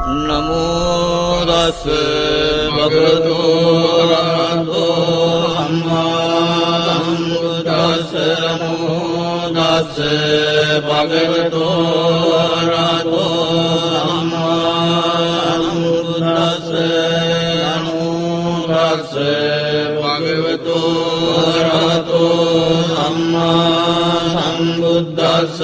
නමෝ තස් භගවතු අරහතෝ සම්මා සම්බුද්දස්ස නමෝ තස් භගවතු අරහතෝ සම්මා සම්බුද්දස්ස නමෝ තස් භගවතු අරහතෝ සම්මා සම්බුද්දස්ස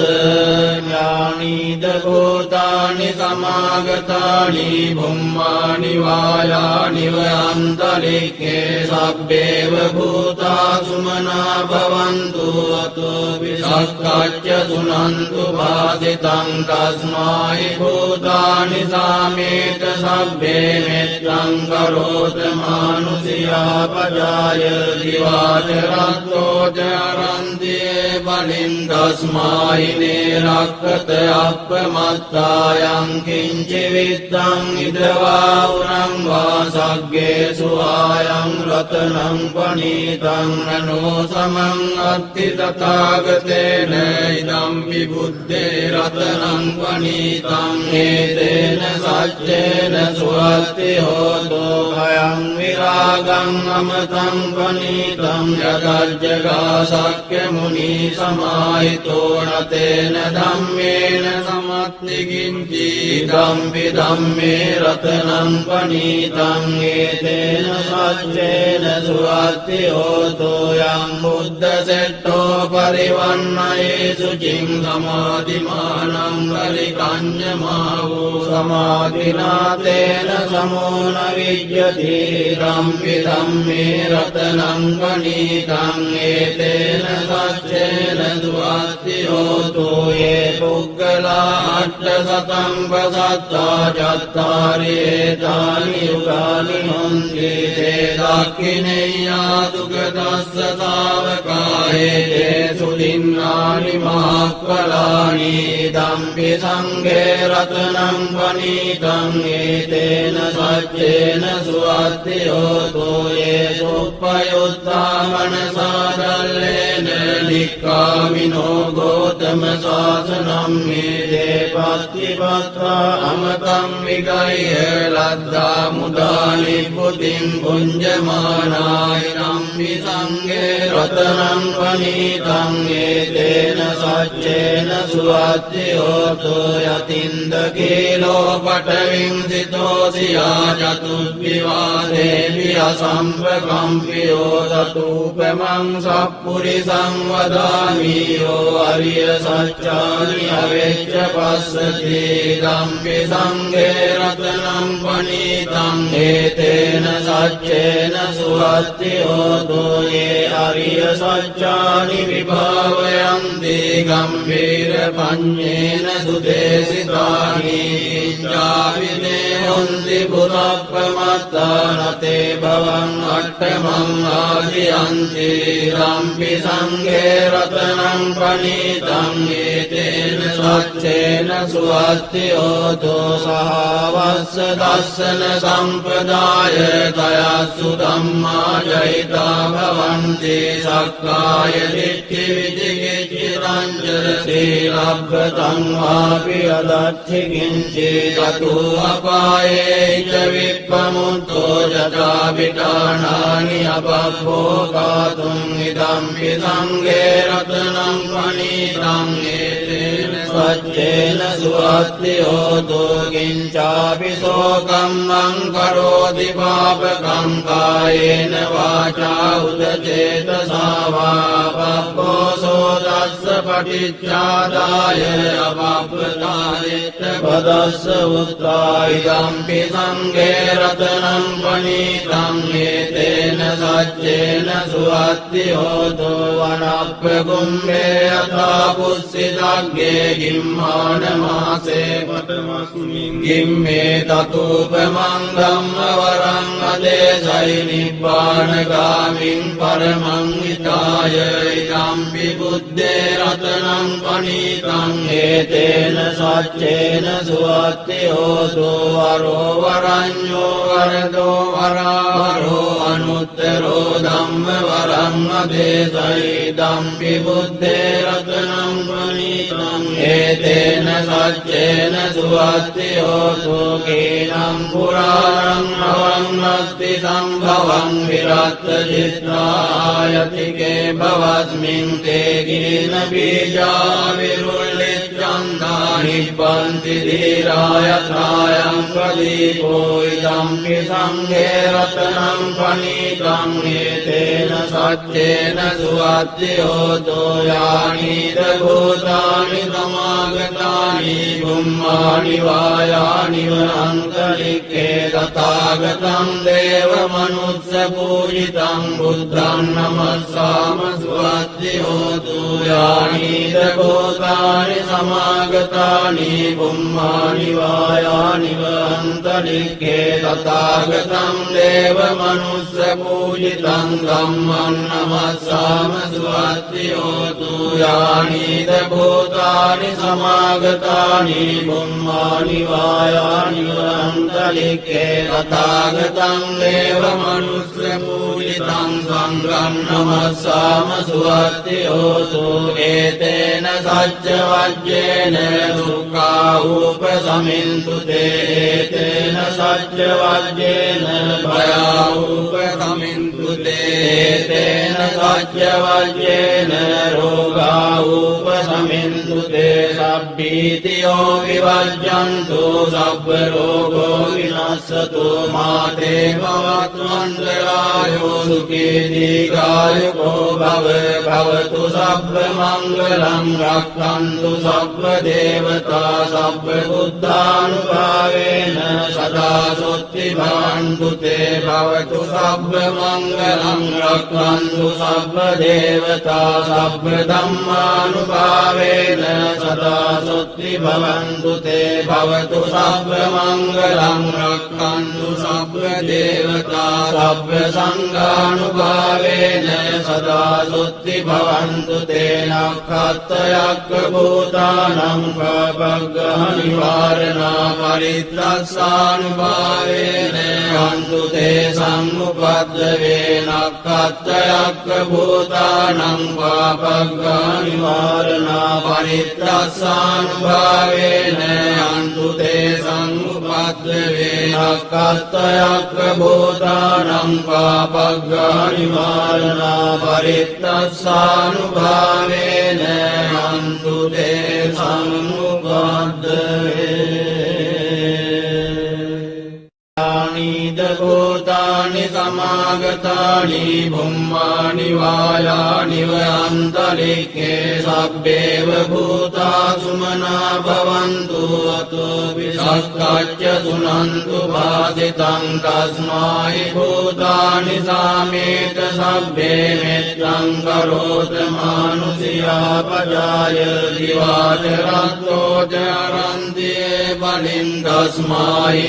ඥානීද භූතානි සමාගතානි බුම්මානි වායානි වයන්තරික්ඛේ සබ්බේව භූතා සුමනා භවන්තු අතෝ විසක්ඛච්ච සුනන්තු භාසිතං තස්මායි භූතානි සාමේත සබ්බේ මෙත්තං කරෝත මානුසියා පජාය දිවාචරත්තෝ චරන්තියේ බලින් තස්මායි නේරක්ඛත අප්පමත්තායං කිංචි විත්තං ඉදවා උරං වාසග්ගේසු ආයං රතනං පනීතං නනෝ සමං අත්ති තථාගතේන ඉදම් විබුද්ධේ රතනං පනීතං හේතේන සච්චේන සුවත්ති හෝතෝ භයං විරාගං අමතං පනීතං යදජ්ජගා සක්්‍ය මුනි සමාහිතෝ නතේන ධම්මේන සමත්ති කිංචි ධම්පි ධම්මේ රතනං පනීතං ඒතේන සච්චේන සුවත්ති හෝතෝ යං බුද්ධ සෙට්ඨෝ පරිවන්නයේසු චින් සමාධිමානං පරිකඤ්ඤමාවෝ සමාධිනාතේන සමෝන විජ්ජති ධම්පි ධම්මේ රතනං පනීතං ඒතේන සච්චේන සුවත්ති හෝතෝ යේ පුග්ගලා අට්ඨ සතං පසත්තා චත්තාරි ඒතානි යුගානි හොන්ති තේ දක්ඛිනේයා දුගදස්ස තාවකායේ සුදින්නානි මහක්ඛලානි ධම්පි සංඝේ රතනං පනීතං ඒතේන සච්චේන සුවත්ති හෝතෝ යේ සුප්පයුත්තා මනසාදල්ලේන නික්ඛාමිනෝ ගෝතම සාසනං මේ පත්තිපත්තා අමතං විගය්‍ය ලද්දා මුදානි පුතින් පුඤ්ජමානාය නම්මි සංඝේ රතනං පනීතං ඒතේන සච්චේන සුවත්ති හෝතෝ යතින්ද කීලෝ පඨවින් සිතෝසියා චතුබ්බිවාදේවි අසම්පකම්පියෝ තතුපමං සප්පුරිසං වදාමි යෝ අරිය සත්‍යානි අවෙච්ච පස්සති ධම්පි සංඝේ රතනං පනීතං ඒතේන සච්චේන සුවත්ති හෝතෝ යේ අරිය සත්‍යානි විභාවයන්ති ගම්භීර පඤ්ඤේන සුදේසිතානි ඉච්ඡාවිනේ හොන්ති පුරප්පමත්තානතේ භවං අට්ඨමං ආදියන්ති ධම්පි සංඝේ රතනං පනීතං ඒතේන සච්චේන සුවත්ති හෝතෝ සහවස්ස දස්සන සම්පදාය තයස්සු ධම්මා ජහිතා භවන්ති සක්කාය දිට්ඨි විචිකිච්ඡිතං සීලබ්බතං වාපි අදච්චි කිංචි තතු අපායේ ච විප්පමුත්තෝ ජතා විඨානානි අපභෝගාතුං ඉදම්පි සංඝේ රතනං පනීතං ඒතේන සච්චේන සුවත්ති හෝතෝ කිංචාපි සෝකම්මං කරෝති පාපකං කායේන වාචා උදචේතසා වා පබ්බෝසෝ දස්ස පටිච්චාදාය අපබ්බතානෙත්ත පදස්ස උත්තා ඉදම්පි සංඝේ රතනං පනීතං ඒතේන සච්චේන සුවත්ති හෝතෝ වනප්පකුම්භේ අතා පුස්සිතග්ගේ ගිම්මාන මාසේ පඨමස්මින් ගිම්මේ තතුපමං ධම්ම වරං අදේසයි නිබ්බානගාමින් පරමං හිතාය ඉදම්පි බුද්දේ රතනං පනීතං ඒතේන සච්චේන සුවත්ති හෝතෝ වරෝ වරඤ්ඤෝ වරදෝ වරාවරෝ අනුත්තරෝ ධම්ම වරං අදේසයි ඉදම්පි බුද්දේ රතනං පනීතං एतेन सच्चेन सुवत्तिहोतु कीनं पुराणं नवन्नस्ति सम्भवं विरक्तचित्तायतिके भवस्मिन् ते कीन बीजा विरुल्लिच्छन्दा निब्बन्ति धीरायत्रायं प्रदीपो इदम्पि सङ्घे रत्नं फणितं एतेन सच्चेन सुवत्तिहोतु यानीत भूतानि समागतानि ब्रह्माणि वायानि वनन्तरिक्षे तथागतं देवमनुष्यपूजितं बुद्धं नमस्सामि सुवत्तिहोतु यानीत भूतानि समागतानि ब्रह्माणि वायानि वनन्तरिक्षे तथागतं देवमनुष्यपूजितं धम्मं नमस्सामि सुवत्तिहोतु यानीत भूतानि समागतानि ब्रह्माणि वायानि वनन्तरिक्षे तथागतं देवमनुष्यपूजितं संඝं नमस्सामि सुवत्तिहोतु एतेन सच्चवज्जेन दुःखा उपशमिन्तु ते एतेन सच्चवज्जेन भया उपशमिन्तु ते एतेन सच्चवज्जेन रोगा उपशमिन्तु ते सब्भीतियो विवर्जन्तु सब्बरोगो विनश्यतु माते भवत्वन्तरायो सुखी दीर्घायुको भवतु सब्बमङ्गलं रक्षन्तु सब्बदेवता सब्बबुद्धानुभावेन सदा सोत्ति भवन्तु ते भवतु सब्बमङ्गलं रक्षन्तु सब्बदेवता सब्बधम्मानुभावेन सदा सोत्ति भवन्तु ते भवतु सब्बमङ्गलं रक्षन्तु सब्बदेवता सब्बसङ्घानुभावेन सदा सोत्ति भवन्तु ते नक्षत्रयज्ञभूतानां पापग्रहनिवारणा परित्रासानुभावेन हन्तु ते समुपद्रवे नक्षत्रयज्ञभूतानां पापग्रहनिवारणा परित्रासानुभावेन हन्तु ते समुपद्रवे नक्षत्रयज्ञभूतानां पापग्रहनिवारणा परित्रासानुभावेन हन्तु ते समुपद्रवे भूतानि समागतानि ब्रह्माणि वायानि वनन्तरिक्षे सब्बेव भूता सुमना भवन्तु अतो विसक्काच्च सुनन्तु भासितं तस्मै भूतानि सामेत सब्बे मित्रं करोत मानुषियापजाय दिवाचरन्तो चरन्ति बलिं तस्मै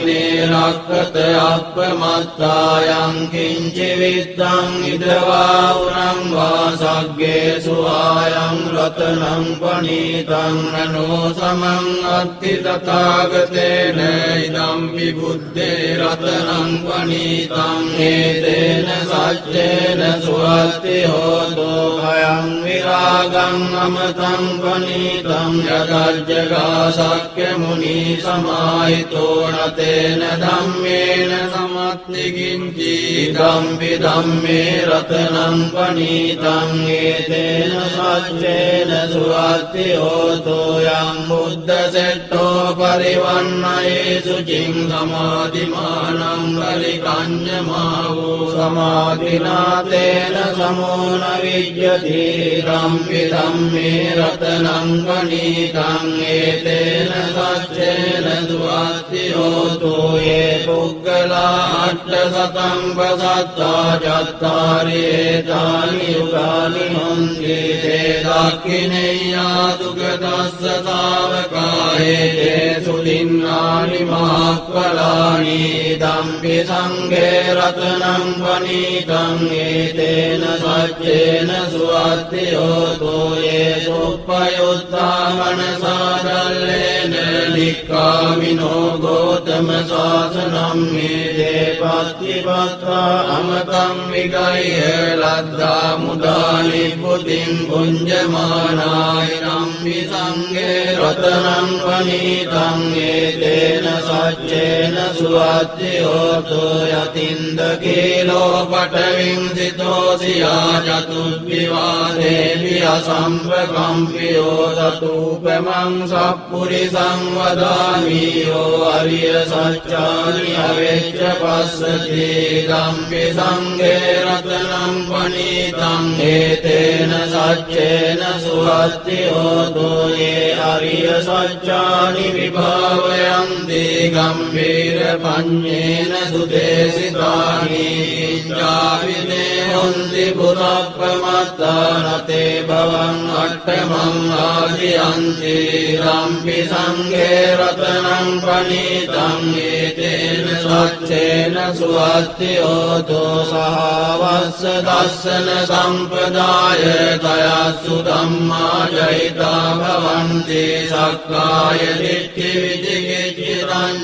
निरक्तयप्रमत्तायं किञ्चिविद्धं इदवाउरं वा सग्गेषु आयं रत्नं पणितं ननो समं अत्ति तथागतेन इदं विबुद्धे रत्नं पणितं एतेन सच्चेन सुवत्तिहोतो भयं विरागं अमृतं पणितं यदर्जगा शक्यमुनि समाहितो न तेन धम्मेन समत्तिकिञ्चिदम्पि धम्मे रत्नं पणितं एतेन सच्चेन सुवत्तिहोतो यं बुद्धसेट्टो परिवन्नये शुचिं समाधिमानं बलिकन्यमावो समाधिना तेन समो न विद्यते दम्पि धम्मे रत्नं पणितं एतेन सच्चेन सुवत्तिहोतो ये पुग्गला अष्टशतं वसत्ता चत्वारि एतानि युगानि हन्ति ते दाक्षिणेय्यादु गतस्य सावकाये ते सुदिन्नानि महाफलानि इदम्पि सङ्घे रत्नं पणितं एतेन सच्चेन सुवत्तिहोतो ये सोपयुक्ता मनसा दल्लेन निक्कामिनो गोत्र ගෞතම ශාසනම් මේ දේපත්තිපත්තා අමතං විගය ලද්දා මුදා නිබ්බුතින් පුඤ්ජමානාය නම්මි සංඝේ රතනං වනීතං ඒතේන සච්චේන සුවත්ති හෝතු යතින්ද කීලෝ පඨවින් සිතෝසියා චතුබ්බිවාදේවි අසම්පකම්පියෝ දතූපමං සප්පුරිසං වදාමියෝ අරිය සච්චානි අවෙච්ච පස්සති ධම්පි සංඝේ රතනං පනීතං ඒතේන සච්චේන සුවත්ති හෝතු යේ අරිය සච්චානි විභාවයන්ති ගම්භීර පඤ්ඤේන සුදේසිතානි ඉච්ඡාවිදේ හොන්ති පුරප්පමත්තානතේ භවං අට්ඨමං ආදියන්ති ධම්පි සංඝේ රතනං පනීතං ඒතේන සච්චේන සුවත්ති හෝතු සහවස්ස දස්සන සම්පදාය තයස්සු ධම්මා ජහිතා භවන්ති සක්කාය දිට්ඨි විචිකිච්ඡිතං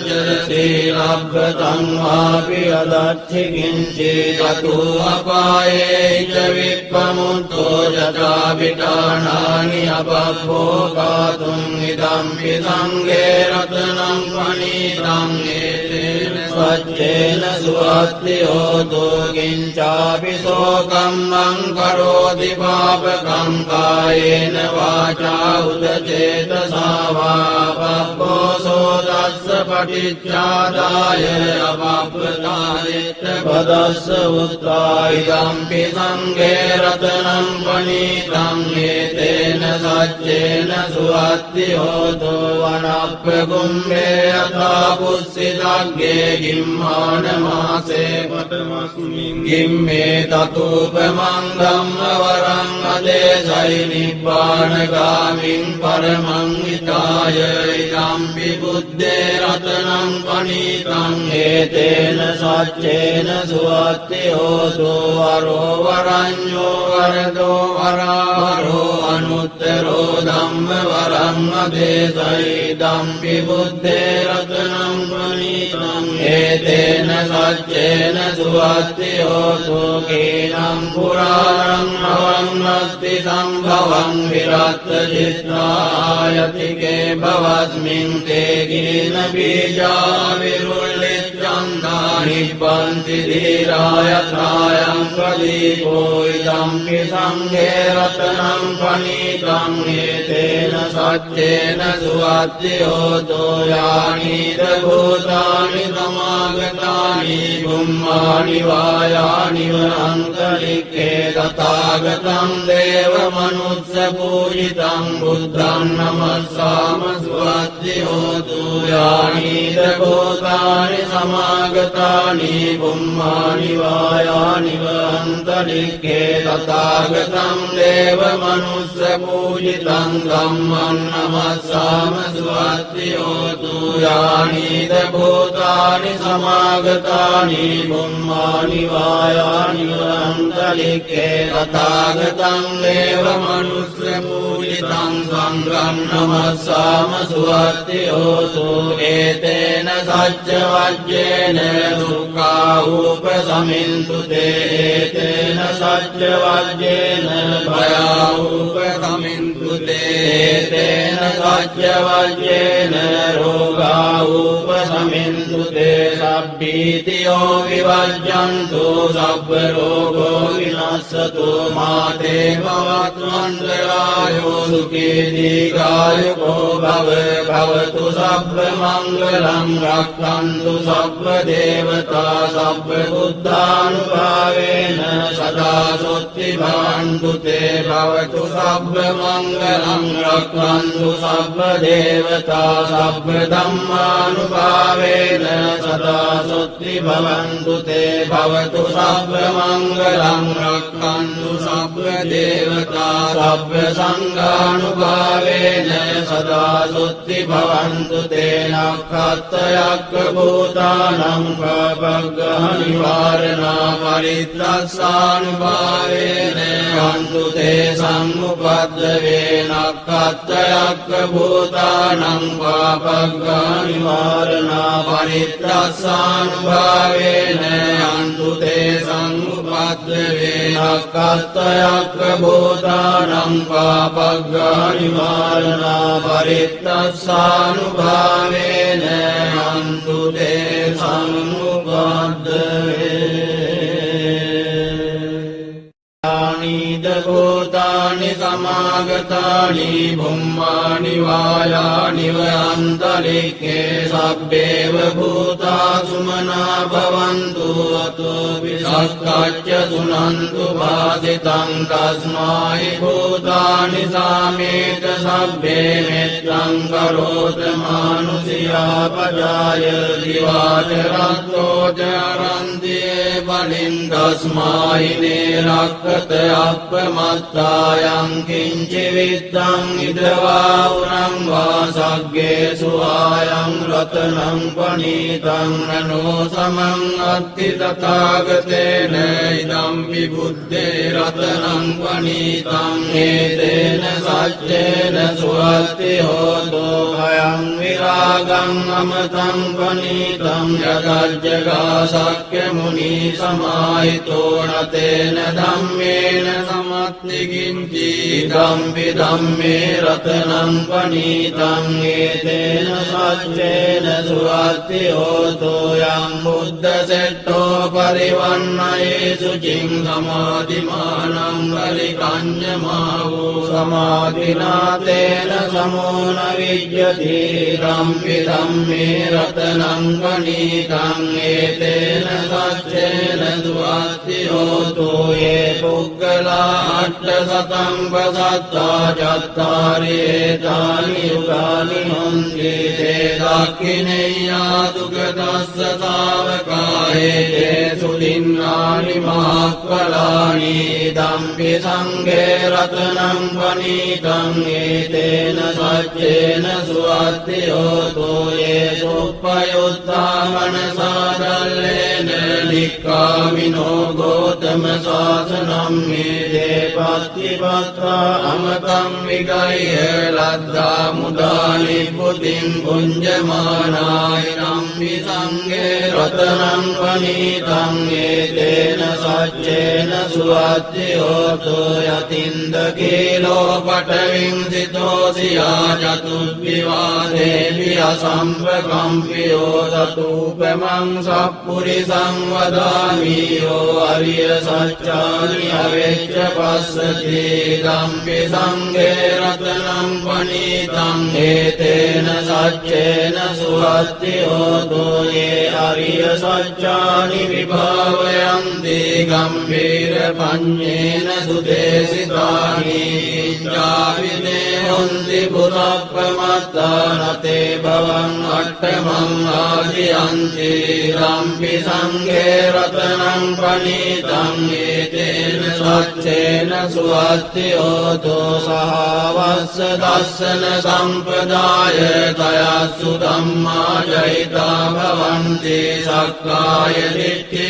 සීලබ්බතං වාපි අදච්චි කිංචි යතු අපායේ ච විප්පමුත්තෝ යතා විඨානානි අපබ්බෝකාතුං ඉදම්පි සංඝේ රතනං පනීතං ඒතේන සච්චේන සුවත්ති හෝතු කිංචාපි සෝකම්මං කරෝති පාපකං කායේන වාචා උදචේතසා වා පබ්බෝසෝ දස්ස පටිච්චාදාය අපප්පතායෙත් පදස්ස උත්තායිදම්පි සංඝේ රතනං පනීතං ඒතේන සච්චේන සුවත්ති හෝතු වනප්ප කුම්භේ යථා පුස්සිතග්ගේ ගිම්මාන මාසේ පඨමස්මින් ගිම්මේ තතූපමං ධම්ම වරං අදේසයි නිබ්බානගාමින් පරමං හිතාය ඉදම්පි බුද්දේ රතනං පනීතං ඒතේන සච්චේන සුවත්ති හෝතු වරෝ වරඤ්ඤෝ වරදෝ වරාවරෝ අනුත්තරෝ ධම්ම වරං අදේසයි ඉදම්පි බුද්දේ රතනං පනීතං ඒතේන සච්චේන සුවත්ති හෝතු කේනම් පුරාණං අවන්නස්ති සම්භවං විරත් චිත්තායතිකේ භවස්මින් තේ ගින බීජා විරුල්ලිච්ඡන්දා නිබ්බන්ති ධීරාය ත්‍රායං ප්‍රදීපෝ ඉදම්පි සංඝේ රතනං පනීතං ඒතේන සච්චේන සුවත්ති හෝතු යානිද භූතානි සමාගතානි බුම්මානි වායානි අන්තරික්ඛේ තථාගතං දේව මනුස්ස පූජිතං බුද්ධං නමස්සාම සුවත්ති හෝතු යානිද භූතානි සමාගතානි බුම්මානි වායානි අන්තරික්ඛේ තථාගතං දේව මනුස්ස පූජිතං ධම්මං නමස්සාම සුවත්ති හෝතු යානිද භූතානි සමාගතානි බුම්මානි වායානි අන්තරික්ඛේ තථාගතං දේව මනුස්ස පූජිතං සංඝං නමස්සාම සුවත්ති හෝතු ඒතේන සච්ච වජ්ජේන දුක්ඛා උපසමින්තු තේ ඒතේන සච්ච වජ්ජේන භයා උපසමින්තු තේ ඒතේන සච්ච වජ්ජේන රෝගා උපසමින්තු තේ සබ්බීතියෝ විවජ්ජන්තු සබ්බ රෝගෝ විනස්සතු මාතේ භවත්වන්තරායෝ සුඛී දීඝායුකෝ භව භවතු සබ්බ මංගලං රක්ඛන්තු සබ්බ දේවතා සබ්බ බුද්ධානුභාවේන සදා සොත්ති භවන්තු තේ භවතු සබ්බ මංගලං රක්ඛන්තු සබ්බ දේවතා සබ්බ ධම්මානුභාවේන සදා සොත්ති භවන්තු තේ භවතු සබ්බ මංගලං රක්ඛන්තු සබ්බ දේවතා සබ්බ සංඝානුභාවේන සදා සොත්ති භවන්තු තේ නක්ඛත්තයක්ඛ භූතානං පබග්ගහ නිවාරණා පරිත්‍රස්සානුභාවේන කන්තු තේ සම්මුපද්දවේ නක්ඛත්තයක්ඛ යක්ඛ භූතානං පාපග්ගානි වාරණා පරිත්‍රස්සානුභාවේන යන්තු තේ සංඋපද්දවේ නක්ඛත්තයක්ඛ භූතානං පාපග්ගානි වාරණා පරිත්‍රස්සානුභාවේන යන්තු තේ සංඋපද්දවේ नीद भूतानि समागतानि भुम्मानि वायानि वयन्तरिक्षे सब्बेव भूता सुमना भवन्तु अतो विसक्काच्य सुनन्तु भासितं तस्मै भूतानि सामेत सब्बे मित्रं करोत मानुषियापजाय दिवाचरन्तो चरन्ति बलिं तस्मै निरक्ष අප්‍රමත්තායං කිංචි විත්තං ඉදවා උරං වාසග්ගේසු ආයං රතනං පනීතං නනෝ සමං අත්ති තථාගතේන ඉදම් විබුද්ධේ රතනං පනීතං හේතේන සච්චේන සුවත්ති හෝතෝ භයං විරාගං අමතං පනීතං යදජ්ජගා සක්්‍ය මුනි සමාහිතෝ නතේන ධම්මේන සමත්තිකින්චි ධම්පි ධම්මේ රතනං පනීතං ඒතේන සච්චේන සුවත්ති හෝතෝ යං බුද්ධ සෙට්ඨෝ පරිවන්නයේ සුචින් සමාධිමානං පරිකඤ්ඤමාවෝ සමාධිනාතේන සමෝන විජ්ජති ධම්පි ධම්මේ රතනං පනීතං ඒතේන සච්චේන සුවත්ති හෝතෝ ये पुग्गला अट्टशतं वसत्ता चत्तारि एतानि युगानि हन्ति ते दाक्षिणेय्यादुगतस्य सावकाये ते सुदिन्नानि महाक्वलानि इदम्पि सङ्घे रत्नं पनीतं एतेन सच्चेन सुवत्ति होतो ये सुपयुक्ता मनसा दल्लेन निक्कामिनो गौतम शासनं मेदे पत्तिपत्रा अमतं विगह्य लद्धा मुदानि बुद्धिं भुञ्जमानायनं विसङ्गे रत्नं पनीतं एतेन सच्चेन सुवत्ति होतो यतिन्दकीलो पटविंसितोऽसिया चतुर्विवादेवि असम्प्रकम्पियो ततूपमं सत्पुरुषं वदामि यो अरिय सच्चानि अवेच्च पश्यति दम्पि सङ्घे रत्नं पनीतं एतेन सच्चेन सुवत्ति होतो ये अरिय सच्चानि विभावयन्ति गम्भीरपञ्चेन सुदेशितानि चाविदेहन्ति पुरप्रमत्तानते भवन् अट्टमम् आदियन्ति दम्पि सङ्घे रत्नं पनीतं एतेन सच्चेन सुवत्ति होतो सहावस्य दर्शन सम्प्रदाय तया सुधम्मा जयिता भवन्ति सक्काय दिट्ठि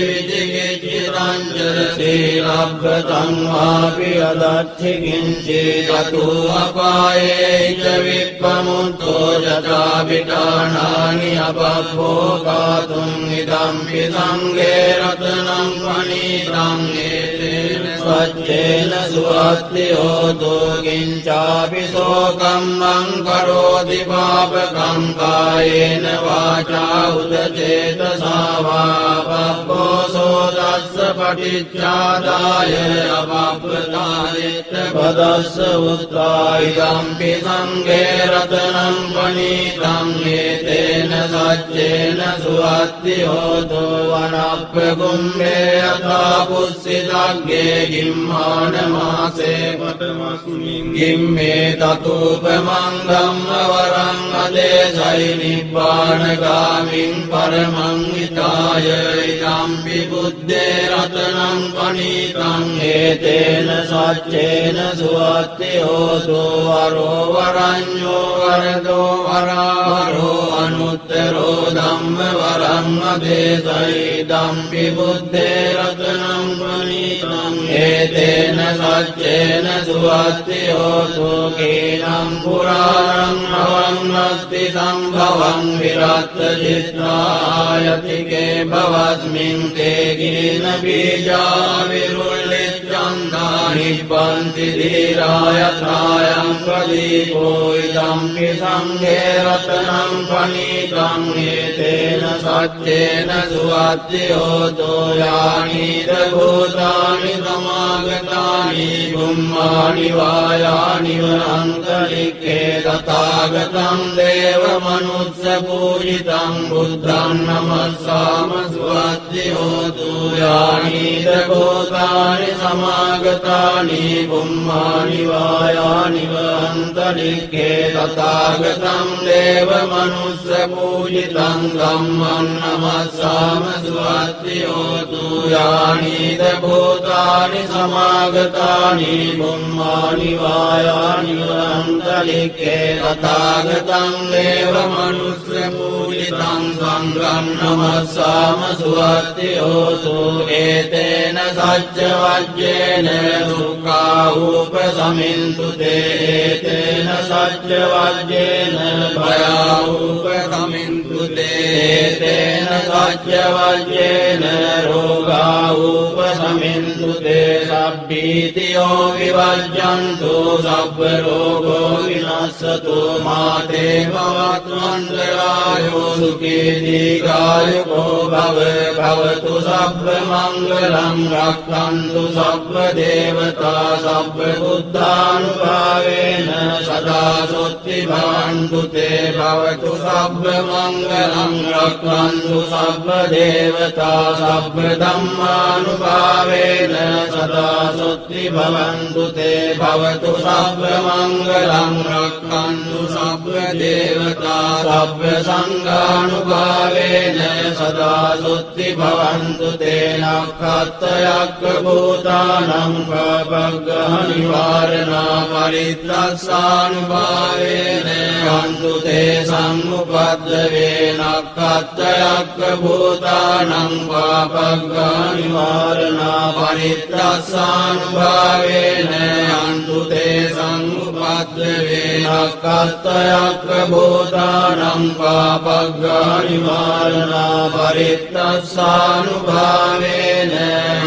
विजिगिच्छिरञ्जरति लभ्यतं वापि यदर्थि किञ्चिदतो अपाये च विप्रमुक्तो यथा विटाणानि अपभोगातुम् इदम्पि सङ्घे रत्नं पनीतं एतेन सच्चेन सुवत्ति होतो किञ्चापि शोकं मं करोति पापकं कायेन वाचा उत चेतसा वा पप्पोऽसो तस्य पटिच्छादाय अपप्रदायेत पदस्य उत्थायिदम्पि सङ्घे रत्नं पनीतं एतेन सच्चेन सुवत्ति होतो वनप्रकुम्भे यथा पुष्सितग्गे गिम्हानमासे पटमस्मिन् गिम्मे ततोपमं धम्मवरं अदेशै निब्बाणगामिं परमं हिताय इदम्पि बुद्धे रत्नं पनीतं एतेन सच्चेन सुवत्ति होतो वरो वरञ्जो वरदो वरावरो अनुत्तरो धम्मवरं අදේසයිදම්පි බුද්ධේ රතනං පනිතං ඒතේන සච්චේන සුවත්ති හෝතු කීනම් පුරාණං අවන්නස්ති සම්භවං විරත්ත චිත්‍රායතිකේ භවස්මින් තේ ගීන බීජා විරුල්ලිච්ඡන්දා නිබ්බන්ති ධීරායත්‍රායං ප්‍රදීපෝ ඉදම්පි සංඝේ රතනං පනිතං ඒතේන සච්චේන සුවත්ති හෝතු යානිද භූතානි සමාගතානි බුම්මානි වායානි වන්තරික්ඛේ තථාගතං දේව මනුස්ස පූජිතං බුද්ධං නමස්සාම සුවත්ති හෝතු යානිද භූතානි සමාගතානි බුම්මානි වායානි වන්තරික්ඛේ තථාගතං දේව මනුස්ස පූජිතං ධම්මං නමස්සාම සුවත්ති හෝතු යානිද භූතානි සමාගතානි බුම්මානි වායානි වන්තරික්ඛේ තථාගතං දේව මනුස්ස පූජිතං සංඝං නමස්සාම සුවත්ති හෝතු ඒතේන සච්ච වජ්ජේන දුක්ඛාූප සමින්තු තේතේන සච්ච වජ්ජේන භයාූප සමින්තු තේතේන සච්ච වජ්ජේන රෝගාූප සමින්තු තේ සබ්බීතියෝ විවජ්ජන්තු සබ්බ රෝගෝ විනස්සතු මාතේ භවත්වන්තරායෝ සුඛී දීඝායුකෝ භව භවතු සබ්බ මංගලං රක්ඛන්තු සබ්බ දේවතා සබ්බ බුද්ධානුභාවේන සදා සොත්ති භවන්තු තේ භවතු සබ්බ මංගලං රක්ඛන්තු සබ්බ දේවතා සබ්බ ධම්මානුභාවේන සදා සොත්ති භවන්තු තේ භවතු සබ්බ මංගලං රක්ඛන්තු සබ්බ දේවතා සබ්බ සංඝානුභාවේන සදා සොත්ති භවන්තු තේ නක්ඛත්තයක්ඛ භූතානං පබග්ගහ නිවාරණා පරිත්‍රස්සානුභාවේන අන්තු තේ සම්මුපද්දවේ නක්ඛත්තයක්ඛ භූතානං පබග්ගහ නිවාරණා පරිත්‍රස්සානුභාවේන අන්තු තේ සම්මුපද්දවේ නක්ඛත්තයක්ඛ භූතානං පබග්ගහ නිවාරණා පරිත්‍රස්සානුභාවේන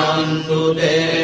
අන්තු තේ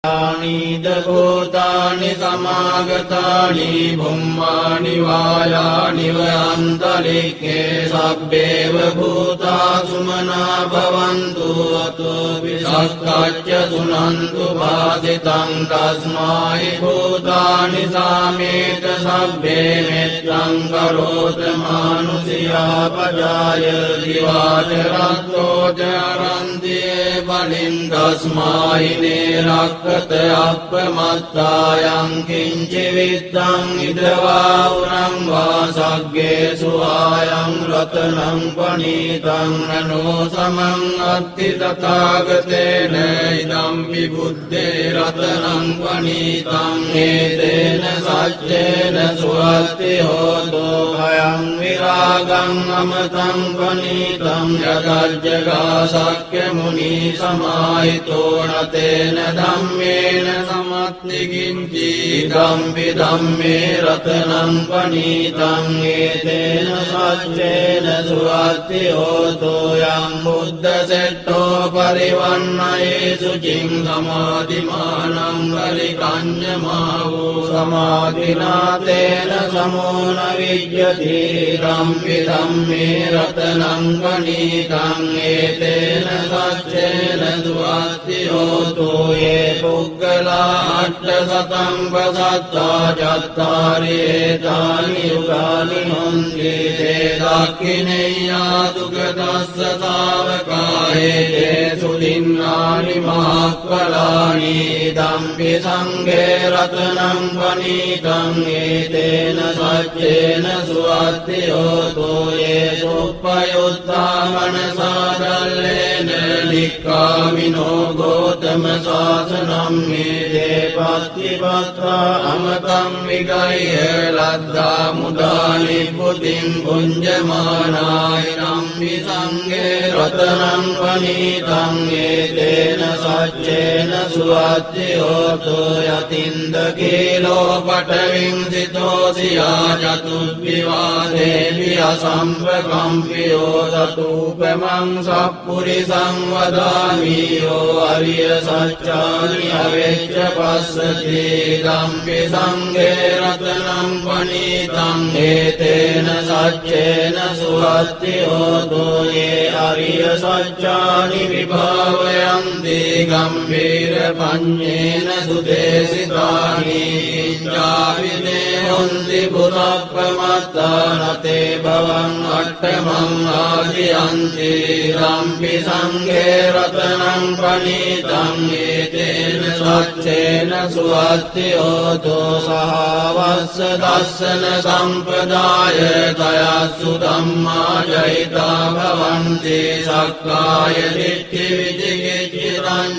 යානිද භූතානි සමාගතානි බුම්මානි වායානි වන්තරික්ඛේ සබ්බේව භූතා සුමනා භවන්තු අතෝ විසක්ඛච්ච සුනන්තු වාසිතං තස්මායි භූතානි සාමේත සබ්බේ මෙත්තං කරෝත මානුසියා පජාය දිවාචරත්තෝ චරන්තියේ බලින් තස්මායි නේරක්ඛ අප්පමත්තායං කිංචි විත්තං ඉදවා උරං වාසග්ගේසු ආයං රතනං පනීතං නනෝ සමං අත්ති තථාගතේන ඉදම්පි බුද්ධේ රතනං පනීතං ඒතේන සච්චේන සුවත්ති හෝතු භයං විරාගං අමතං පනීතං යදජ්ජගා සක්්‍ය මුනි සමාහිතෝ නතේන ධම්මේන සමත්තිකින්චි ධම්පි ධම්මේ රතනං පනීතං ඒතේන සච්චේන සුවත්ති හෝතු යං බුද්ධ සෙට්ඨෝ පරිවන්නයේසු චින් සමාධිමානං පරිකඤ්ඤමාවෝ සමාධිනාතේන සමෝන විජ්ජති ධම්පි ධම්මේ රතනං පනීතං ඒතේන සච්චේන සුවත්ති හෝතු ये पुग्गला अट्टशतं पसत्ता चत्तारि एतानि युगानि हन्ति ते दाक्षिणेय्यातु गतस्य सावकाये ते सुदिन्नानि महाफलानि इदम्पि सङ्घे रत्नं पनीतं एतेन सच्चेन सुवत्ति होतो ये सुपयुक्ता मनसा दल्लेन निक्कामिनो गौतम शासनं मे देवा අත්තිපත්තා අමතම් විගය ලද්දා මුදා නිබ්බුතින් පුඤ්ජමානාය නම්මි සංඝේ රතනං පනීතං ඒතේන සච්චේන සුවත්ති හෝතු යතින්ද කීලෝ පඨවින් සිතෝ සියා චතුබ්බිවාදේවි අසම්පකම්පියෝ දතූපමං සප්පුරිසං වදාමි යෝ අරිය සච්චානි අවෙච්ච පස්සති ධම්පි සංඝේ රතනං පනීතං ඒතේන සච්චේන සුවත්ති හෝතු යේ අරිය සච්චානි විභාවයන්ති ගම්භීර පඤ්ඤේන සුදේසිතානි ඉච්ඡාවිනේ හොන්ති පුරප්පමත්තානතේ භවං අට්ඨමං ආදියන්ති ධම්පි සංඝේ රතනං පනීතං ඒතේන සච්චේන සුවත්ති හෝතු සහවස්ස දස්සන සම්පදාය තයස්සු ධම්මා ජහිතා භවන්ති සක්කාය දිට්ඨි විචිකිච්ඡිතං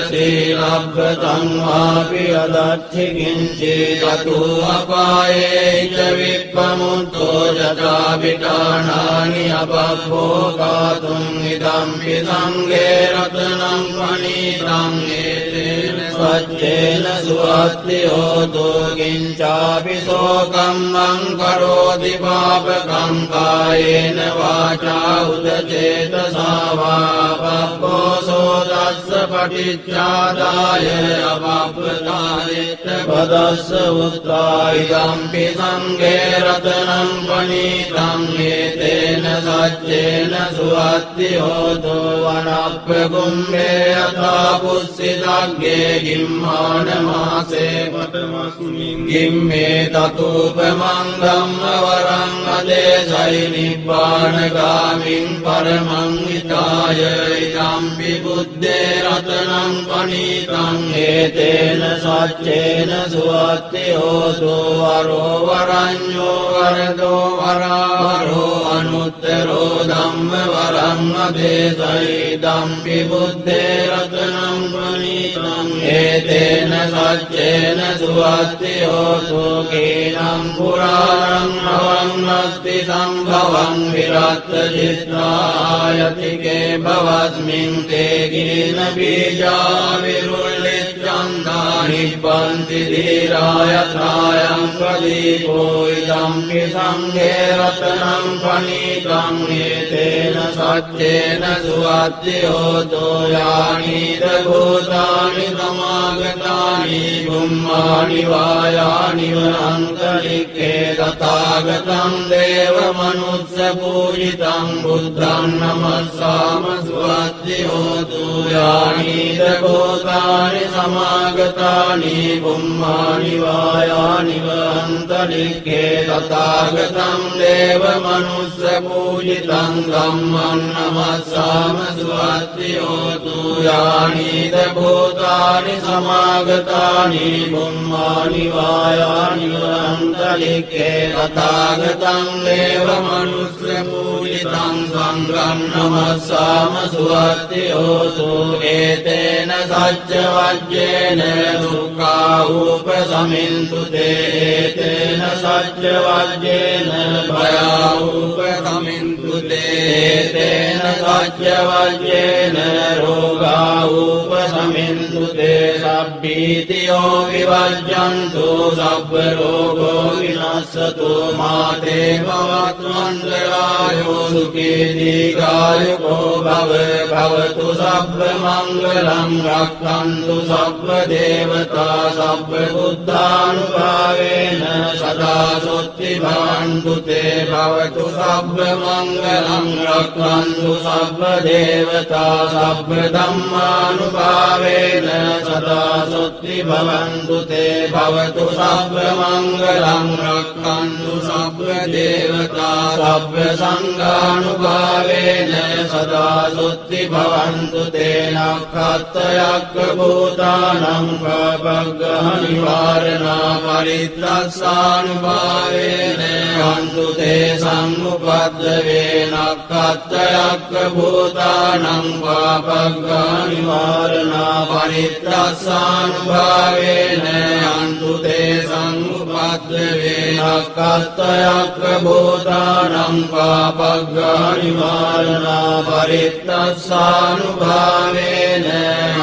සීලබ්බතං වාපි අදච්චි කිංචි චතු අපායේ ච විප්පමුත්තෝ ජතා විඨානානි අපප්පෝකාතුං ඉදම්පි සංඝේ රතනං පනීතං ඒතේන සච්චේන සුවත්ති හෝතු කිංචාපි සෝකම්මං කරෝති පාපකං කායේන වාචා උදචේතසා වා පප්පෝසෝ දස්ස පටිච්චාදාය අපප්පතායෙත් පදස්ස උත්තායිදම්පි සංඝේ රතනං පනීතං ඒතේන සච්චේන සුවත්ති හෝතු වනප්ප කුම්භේ යථා පුස්සිතග්ගේ ගිම්මාන මාසේ පඨමස්මින් ගිම්මේ තතූපමං ධම්ම වරං අදේසයි නිබ්බානගාමින් පරමං හිතාය ඉදම්පි බුද්දේ රතනං පනීතං ඒතේන සච්චේන සුවත්ති හෝතු වරෝ වරඤ්ඤෝ වරදෝ වරාවරෝ අනුත්තරෝ ධම්ම වරං අදේසයි ඉදම්පි බුද්දේ රතනං පනීතං ඒතේන සච්චේන සුවත්ති හෝතු කේනම් පුරාණං අවන්නස්ති සම්භවං විරත් චිත්තායතිකේ භවස්මින් තේ ගින බීජා විරුල්ලිච්ඡන්දා නිබ්බන්ති ධීරායත්‍රායං ප්‍රදීපෝ ඉදම්පි සංඝේ රතනං පනීතං ඒතේන සච්චේන සුවත්ති හෝතු යානිද භූතානි සමාගතානි බුම්මානි වායානි වන්තරික්ඛේ තථාගතං දේව මනුස්ස පූජිතං බුද්ධං නමස්සාම සුවත්ති හෝතු යානිද භූතානි සමාගතානි බුම්මානි වායානි වන්තරික්ඛේ තථාගතං දේව මනුස්ස පූජිතං ධම්මං නමස්සාම සුවත්ති හෝතු යානිද භූතානි සමාගතානි බුම්මානි වායානි වන්තරික්ඛේ තථාගතං දේව මනුස්ස පූජිතං සංඝං නමස්සාම සුවත්ති හෝතු ඒතේන සච්ච වජ්ජේන දුක්ඛා උපසමින්තු තේ ඒතේන සච්ච වජ්ජේන භයා උපසමින්තු තේ ඒතේන සච්ච වජ්ජේන රෝගා උපසමින්තු තේ සබ්බීතියෝ විවජ්ජන්තු සබ්බ රෝගෝ විනස්සතු මාතේ භවත්වන්දරායෝ සුඛී දීඝායුකෝ භව භවතු සබ්බ මංගලං රක්ඛන්තු සබ්බ දේවතා සබ්බ බුද්ධානුභාවේන සදා සොත්ති භවන්තු තේ භවතු සබ්බ මංගලං රක්ඛන්තු සබ්බ දේවතා සබ්බ ධම්මානුභාවේන සදා සොත්ති භවන්තු තේ භවතු සබ්බ මංගලං රක්ඛන්තු සබ්බ දේවතා සබ්බ සංඝානුභාවේන සදා සොත්ති භවන්තු තේ නක්ඛත්තයක්ඛ භූතානං පාපග්ගහ නිවාරණා පරිත්තස්සානුභාවේන අන්තු තේ සම්මුපද්දවේ නක්ඛත්තයක්ඛ භූතානං පාපග්ගා නිවාරණා පරිත්‍රස්සානුභාවේන අන්තු තේ සම්මුපද්දවේ නක්ඛත්තයක්ඛ භූතානං පාපග්ගා නිවාරණා පරිත්‍රස්සානුභාවේන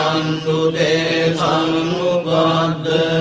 අන්තු තේ සම්මුපද්දවේ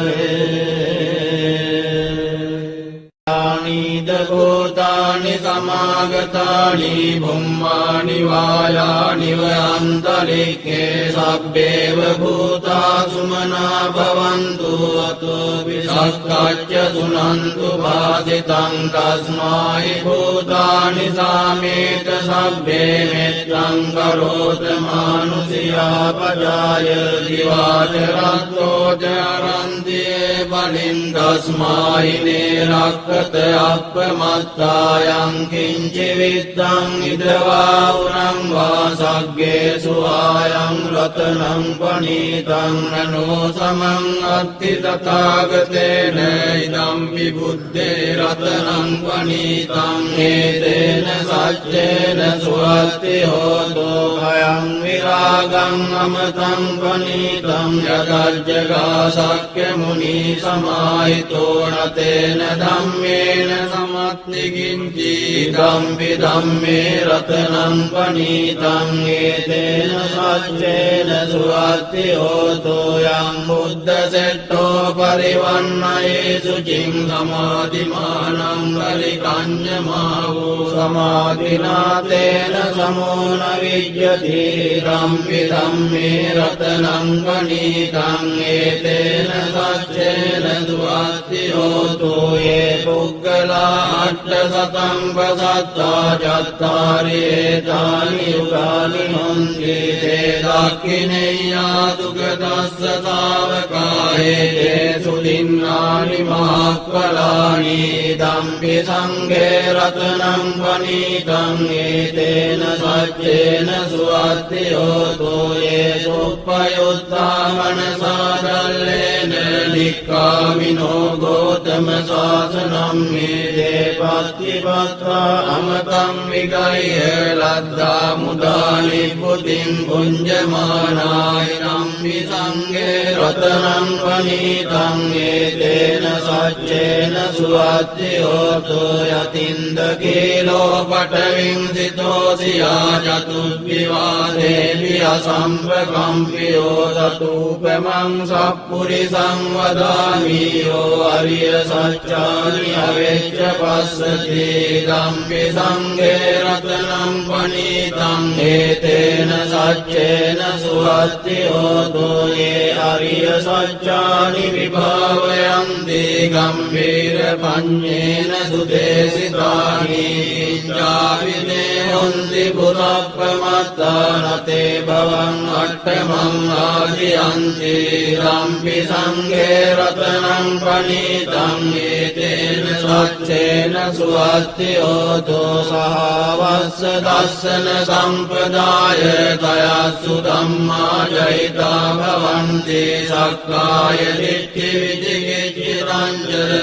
භූතානි සමාගතානි බුම්මානි වායානි වයන්තරික්ඛේ සබ්බේව භූතා සුමනා භවන්තු අතෝ විසක්ඛච්ච සුනන්තු භාසිතං තස්මායි භූතානි සාමේත සබ්බේ මෙත්තං කරෝත මානුසියා පජාය දිවාචරත්තෝ චරන්තියේ බලින් තස්මායි නේරක්ඛත අප්පමත්තායං කිංචි විත්තං ඉදවා උරං වාසග්ගේසු ආයං රතනං පනීතං නනෝ සමං අත්ති තථාගතේන ඉදම් විබුද්ධේ රතනං පනීතං හේතේන සච්චේන සුවත්ති හෝතෝ අයං විරාගං අමතං පනීතං යදජ්ජගා සක්්‍ය මුනි සමාහිතෝ නතේන ධම්මේන සමත්ති කිංචි ධම්පි ධම්මේ රතනං පනීතං ඒතේන සච්චේන සුවත්ති හෝතෝ යං බුද්ධ සෙට්ඨෝ පරිවන්නයේසු චින් සමාධිමානං පරිකඤ්ඤමාවෝ සමාධිනාතේන සමෝන විජ්ජති ධම්පි ධම්මේ රතනං පනීතං ඒතේන සච්චේන සුවත්ති හෝතෝ යේ පුග්ගලා අට්ඨසතං පසත්තා චත්තාරි ඒතානි යුගානි හොන්ති තේ දක්ඛිනේයා දුගදස්ස ශාවකායේ සුදින්නානි මහක්ඛලානි ධම්පි සංඝේ රතනං පනීතං ඒතේන සච්චේන සුවත්ති හෝතෝ යේ සුප්පයුත්තා මනසාදල්ලේන නික්ඛාමිනෝ ගෝතම ශාසනම් මේ පත්තිපත්වා අමතං විගය්‍ය ලද්දා මුදානි පුතින් පුඤ්ජමානාය නම්මි සංඝේ රතනං පනීතං ඒතේන සච්චේන සුවත්ති හෝතෝ යතින්ද කීලෝ පඨවින් සිතෝසියා චතුබ්බිවාදේවි අසම්පකම්පියෝ තතුපමං සප්පුරිසං වදාමි යෝ අරිය සච්චානි අවෙච්ච පස්සති ධම්පි සංඝේ රතනං පනීතං ඒතේන සච්චේන සුවත්ති හෝතෝ යේ අරිය සච්චානි විභාවයන්ති ගම්භීර පඤ්ඤේන සුදේසිතානි ඉච්ඡාවිනේ හොන්ති පුරප්පමත්තානතේ භවං අට්ඨමං ආදියන්ති ධම්පි සංඝේ රතනං පනීතං ඒතේන සච්චේන සුවත්ති හෝතෝ සහවස්ස දස්සන සම්පදාය තයස්සු ධම්මා ජහිතා භවන්ති සක්කාය දිට්ඨි විචිකිච්ඡිතං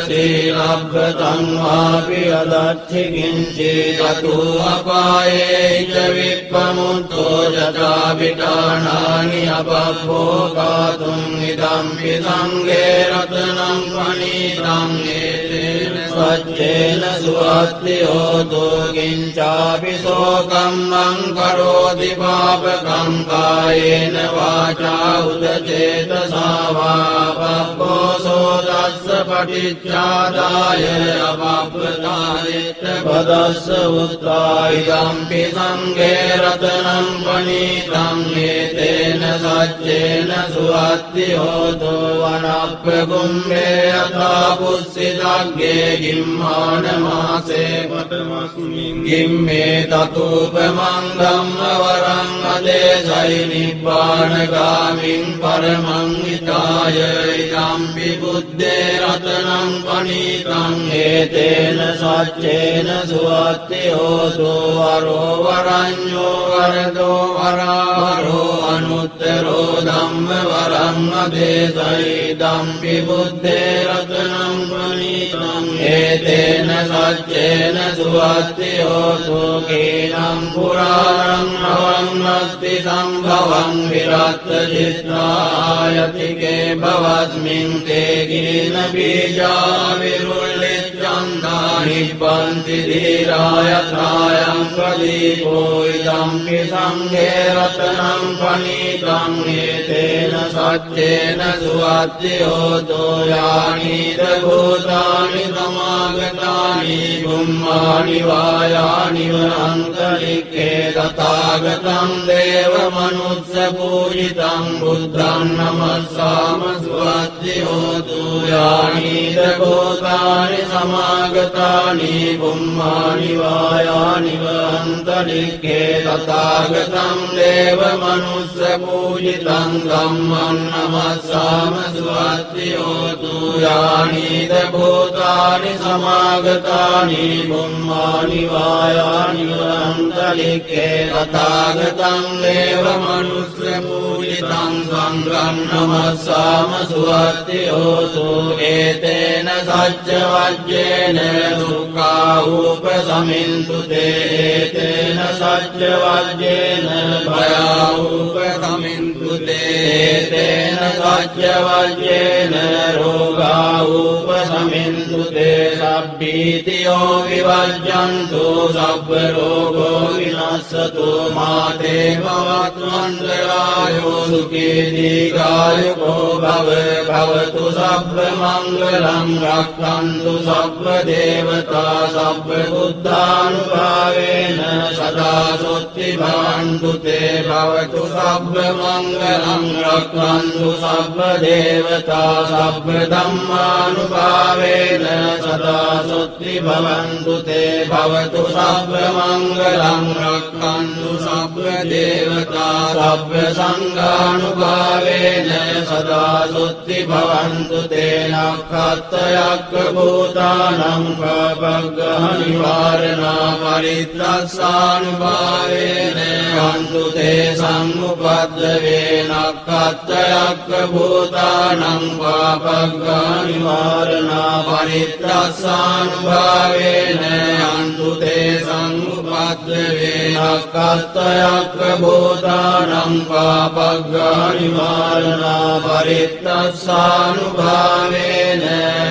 සීලබ්බතං වාපි අදච්චි කිංචි තතු අපායේ ච විප්පමුත්තෝ ජතා විඨානානි අපභෝගාතුං ඉදම්පි සංඝේ රතනං පනීතං ඒතේන සච්චේන සුවත්ති හෝතෝ කිංචාපි සෝකම්මං කරෝති පාපකං කායේන වාචා උදචේතසා වා පබ්බෝසෝ තස්ස පටිච්චාදාය අපප්පදායෙත් පදස්ස උත්තා ඉදම්පි සංඝේ රතනං පනීතං ඒතේන සච්චේන සුවත්ති හෝතෝ වනප්පගුම්මේ යථා පුස්සිතග්ගේ ගිම්මාන මාසේ පඨමස්මින් ගිම්මේ තතුපමං ධම්මවරං අදේසයි නිබ්බානගාමින් පරමං හිතාය ඉදම්පි බුද්දේ රතනං පනීතං ඒතේන සච්චේන සුවත්ති හෝතෝ වරෝ වරඤ්ඤෝ වරදෝ වරාවරෝ අනුත්තරෝ ධම්ම වරං අදේසයි ඉදම්පි බුද්දේ රතනං පනීතං ඒතේන සච්චේන සුවත්ති හෝතු කීනම් පුරාණං අවන්නස්ති සම්භවං විරත්ත චිත්‍රායතිකේ භවස්මින් තේ කීන බීජා විරුල්ලිච්ඡන්දා නිබ්බන්ති ධීරායත්‍රායං ප්‍රදීපෝ ඉදම්පි සංඝේ රතනං පනීතං ඒතේන සච්චේන සුවත්ති හෝතු යානිද භූතානි සමාගතානි බුම්මානි වායානි වන්තරික්ඛේ තථාගතං දේව මනුස්ස පූජිතං බුද්ධං නමස්සාම සුවත්ති හෝතු යානිද භූතානි සමාගතානි බුම්මානි වායානි වන්තරික්ඛේ තථාගතං දේව මනුස්ස පූජිතං ධම්මං නමස්සාම සුවත්ති හෝතු යානිද භූතානි සමාගතානි බුම්මානි වායානි වන්තරික්ඛේ තථාගතං දේව මනුස්ස පූජිතං සංඝං නමස්සාම සුවත්ති හෝතු ඒතේන සච්ච වජ්ජේන දුක්ඛා උපසමින්තු තේතේන සච්ච වජ්ජේන භයා උපසමින්තු තේතේන සච්ච වජ්ජේන රෝගා උපසමින්තු තේ සබ්බීතියෝ විවජ්ජන්තු සබ්බ රෝගෝ විනස්සතු මාතේ භවත්වන්තරායෝ සුඛී දීඝායුකෝ භව භවතු සබ්බ මංගලං රක්ඛන්තු සබ්බ දේවතා සබ්බ බුද්ධානුභාවේන සදා සොත්ති භවන්තු තේ භවතු සබ්බ මංගලං රක්ඛන්තු සබ්බ දේවතා සබ්බ ධම්මානුභාවේන සදා සොත්ති භවන්තු තේ භවතු සබ්බ මංගලං රක්ඛන්තු සබ්බ දේවතා සබ්බ සංඝානුභාවේන සදා සොත්ති භවන්තු තේ නක්ඛත්තයක්ඛ භූතානං පබග්ගහනි වාරණා පරිත්‍රස්සානුභාවේන හන්තු තේ සම්මුපද්දවේ නක්ඛත්තයක්ඛ භූතානං පබග්ගහනි වාරණා පරිත්‍රස්සානුභාවේන හන්තු තේ සම්මුපද්දවේ නක්ඛත්තයක්ඛ භූතානං පබග්ගහනි වාරණා පරිත්‍රස්සානුභාවේන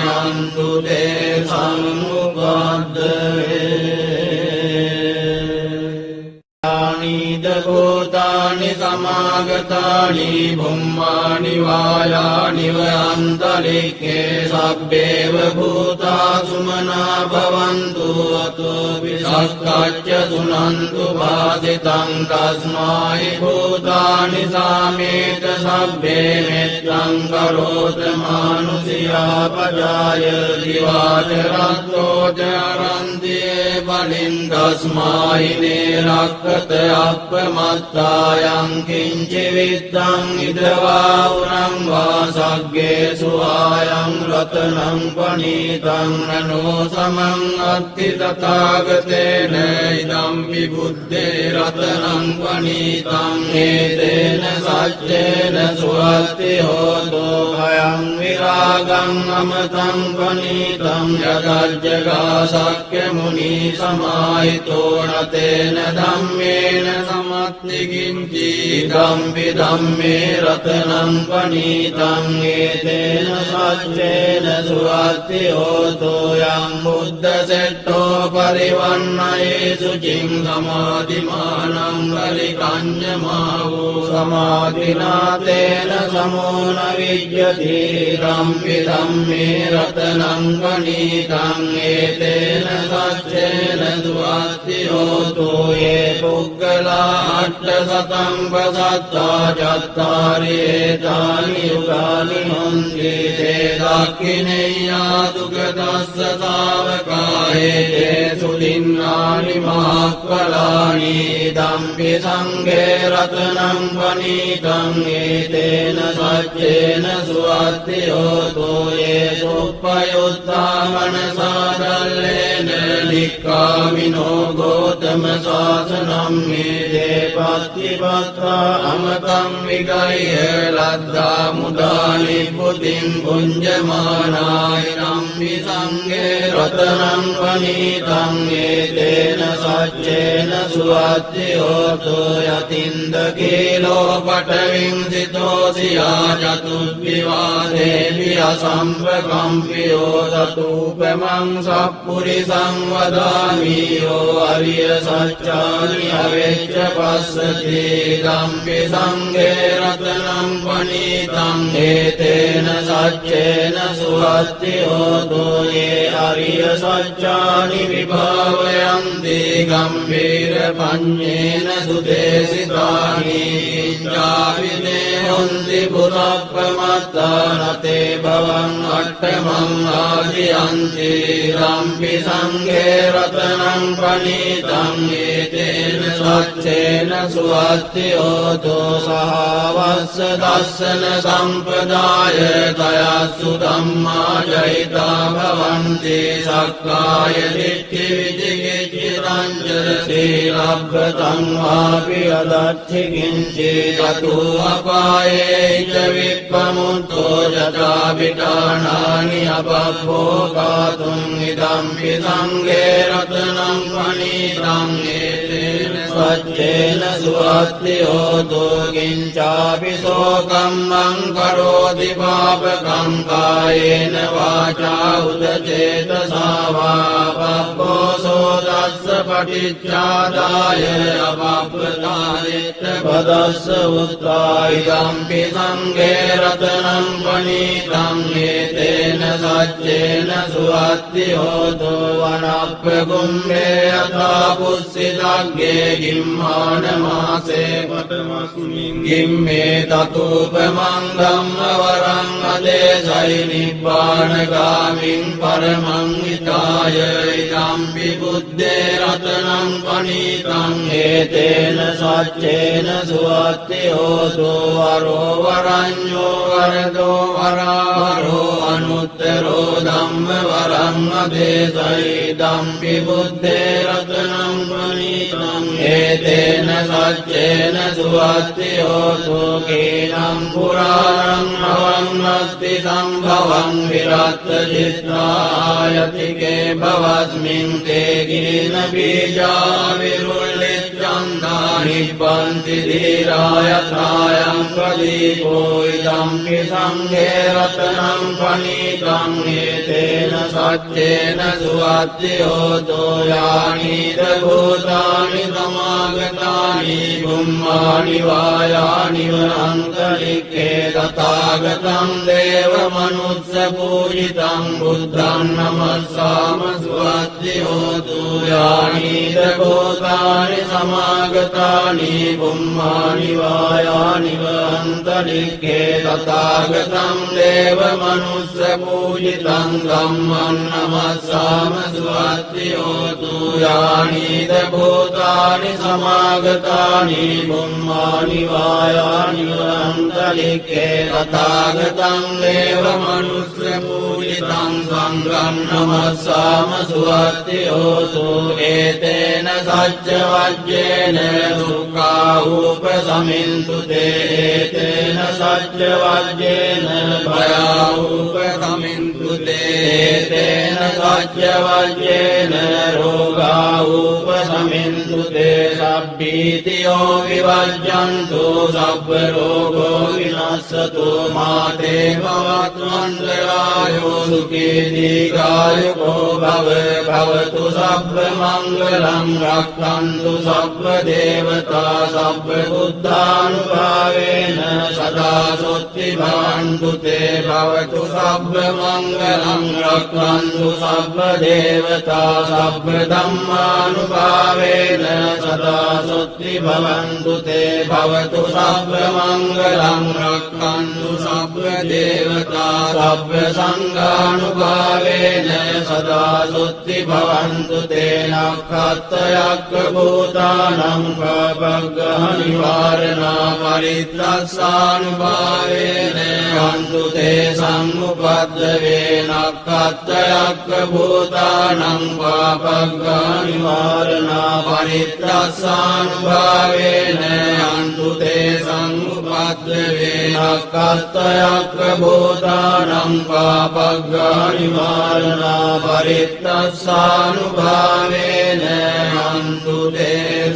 හන්තු තේ සම්මුපද්දවේ යානිද භූතානි සමාගතානි බුම්මානි වායානි වන්තරික්ඛේ සබ්බේව භූතා සුමනා භවන්තු අතෝ විසක්ඛච්ච සුනන්තු වාසිතං තස්මායි භූතානි සාමේත සබ්බේ මෙත්තං කරෝත මානුසියා පජාය දිවාච රත්තෝ චරන්තියේ බලින් තස්මායි නේරක්ඛ අප්පමත්තායං කිංචි විත්තං ඉදවා උරං වාසග්ගේ සුආයං රතනං පනීතං නනෝ සමං අත්ති තථාගතේන ඉදම්පි බුද්දේ රතනං පනීතං ඒතේන සච්චේන සුවත්ති හෝතු භයං විරාගං අමතං පනීතං යදජ්ජගා සක්්‍ය මුනි සමාහිතෝ නතේන ධම්මේන සමත්ති කිංචි ධම්පි ධම්මේ රතනං පනීතං ඒතේන සච්චේන සුවත්ති හෝතු යං බුද්ධ සෙට්ඨෝ පරිවන්නයේසු චින් සමාධිමානං පරිකඤ්ඤමාවෝ සමාධිනාතේන සමෝන විජ්ජති ධම්පි ධම්මේ රතනං පනීතං ඒතේන සච්චේන සුවත්ති හෝතු ये पुग्गला अट्टशतं पसत्ता चत्तारि एतानि युगानि हन्ति ते दाक्षिणेय्यादुगतस्य सावकाये ते सुदिन्नानि महाक्वलानि इदम्पि सङ्घे रत्नं पनीतं एतेन सच्चेन सुवत्ति होतो ये सुपयुक्ता मनसा दल्लेन निक्कामिनो गौतम शासनं मे පත්තිපත්වා අමතං විගය්‍ය ලද්දා මුදානි පුතින් පුඤ්ජමානාය නම්පි සංඝේ රතනං පනීතං ඒතේන සච්චේන සුවත්ති හෝතු යතින්ද කීලෝ පඨවින් සිතෝ සියා චතුබ්බිවාදේවි අසම්පකම්පියෝ තතුපමං සප්පුරිසං වදාමි යෝ අරිය සච්චානි අවෙච්ච පස්සති ධම්පි සංඝේ රතනං පනීතං ඒතේන සච්චේන සුවත්ති හෝතු යේ අරිය සච්චානි විභාවයන්ති ගම්භීර පඤ්ඤේන සුදේසිතානි චාවිදේ හොන්ති පුරප්පමත්තානතේ භවං අට්ඨමං ආදියන්ති ධම්පි සංඝේ රතනං පනීතං ඒතේන සච්චේන සුවත්ති හෝතු සහවස්ස දස්සන සම්පදාය තයස්සු ධම්මා ජහිතා භවන්ති සක්කාය දිට්ඨි විචිකිච්ඡිතං සීලබ්බතං වාපි අදච්චි කිංචි චතු අපායේ ච විප්පමුත්තෝ යතා විඨානානි අපබ්බෝකාතුං ඉදම්පි සංඝේ රතනං පනීතං ඒතේන සච්චේන සුවත්ති හෝතු කිංචාපි සෝකම්මං කරෝති පාපකං කායේන වාචා උදචේතසා වා පබ්බෝසෝ දස්ස පටිච්චාදාය අපබ්බතායෙත් පදස්ස උත්තායිදම්පි සංඝේ රතනං පනීතං ඒතේන සච්චේන සුවත්ති හෝතු වනප්ප කුම්භේ යථා පුස්සිතග්ගේ ගිම්මාන මාසේ පඨමස්මින් ගිම්මේ තතුපමං ධම්ම වරං අදේසයි නිබ්බානගාමින් පරමං හිතාය ඉදම්පි බුද්දේ රතනං පනීතං ඒතේන සච්චේන සුවත්ති හෝතු වරෝ වරඤ්ඤෝ වරදෝ වරාවරෝ අනුත්තරෝ ධම්ම වරං අදේසයි ඉදම්පි බුද්දේ රතනං පනීතං ඒතේන සච්චේන සුවත්ති හෝතු කේනම් පුරාණං නවං අස්ති සම්භවං විරත්ත චිත්‍රායතිකේ භවස්මින් තේ ගින බීජා විරුල්ලිච්ඡන්දා නිබ්බන්ති ධීරායත්‍රායං ප්‍රදීපෝ ඉදම්පි සංඝේ රතනං පනීතං ඒතේන සච්චේන සුවත්ති හෝතු යානිද භූතානි සමාගතානි බුම්මානි වායානි වනන්තරික්ඛේ තථාගතං දේව මනුස්ස පූජිතං බුද්ධං නමස්සාම සුවත්ති හෝතු යානිද භූතානි සමාගතානි බුම්මානි වායානි වනන්තරික්ඛේ තථාගතං දේව මනුස්ස පූජිතං ධම්මං නමස්සාම සුවත්ති හෝතු යානිද භූතානි සමාගතානි බුම්මානි වායානි වනන්තරික්ඛේ තථාගතං දේව මනුස්ස පූජිතං සංඝං නමස්සාම සුවත්ති හෝතු ඒතේන සච්ච වජ්ජේන දුක්ඛා උපසමින්තු ඒතේන සච්ච වජ්ජේන භයා උපසමින්තු ඒතේන සච්ච වජ්ජේන රෝගා උපසමින්තු සබ්බීතියෝ විවජ්ජන්තු සබ්බ රෝගෝ විනස්සතු මාතේ භවත්වන්තරායෝ සුඛී දීඝායුකෝ භවතු සබ්බ මංගලං රක්ඛන්තු සබ්බ දේවතා සබ්බ බුද්ධානුභාවේන සදා සොත්ති භවන්තු තේ භවතු සබ්බ මංගලං රක්ඛන්තු සබ්බ දේවතා සබ්බ ධම්මානුභාවේන සදා සොත්ති භවන්තු තේ භවතු සබ්බ මංගලං රක්ඛන්තු සබ්බ දේවතා සබ්බ සංඝානුභාවේන සදා සුත්ති භවන්තු තේන කත්තයක්ඛ භූතානං පාපග්ගහ නිවාරණා පරිත්‍රස්සානුභාවේන අන්තු තේ සම්මුපද්දවේන කත්තයක්ඛ භූතානං පාපග්ගහ නිවාරණා පරිත්‍රස්සානුභාවේන අන්තු තේ සම්මුපද්දවේන කත්තයක්ඛ භූතානං පාපග්ගහ නිවාරණා පරිත්‍රස්සානුභාවේන අන්තු තේ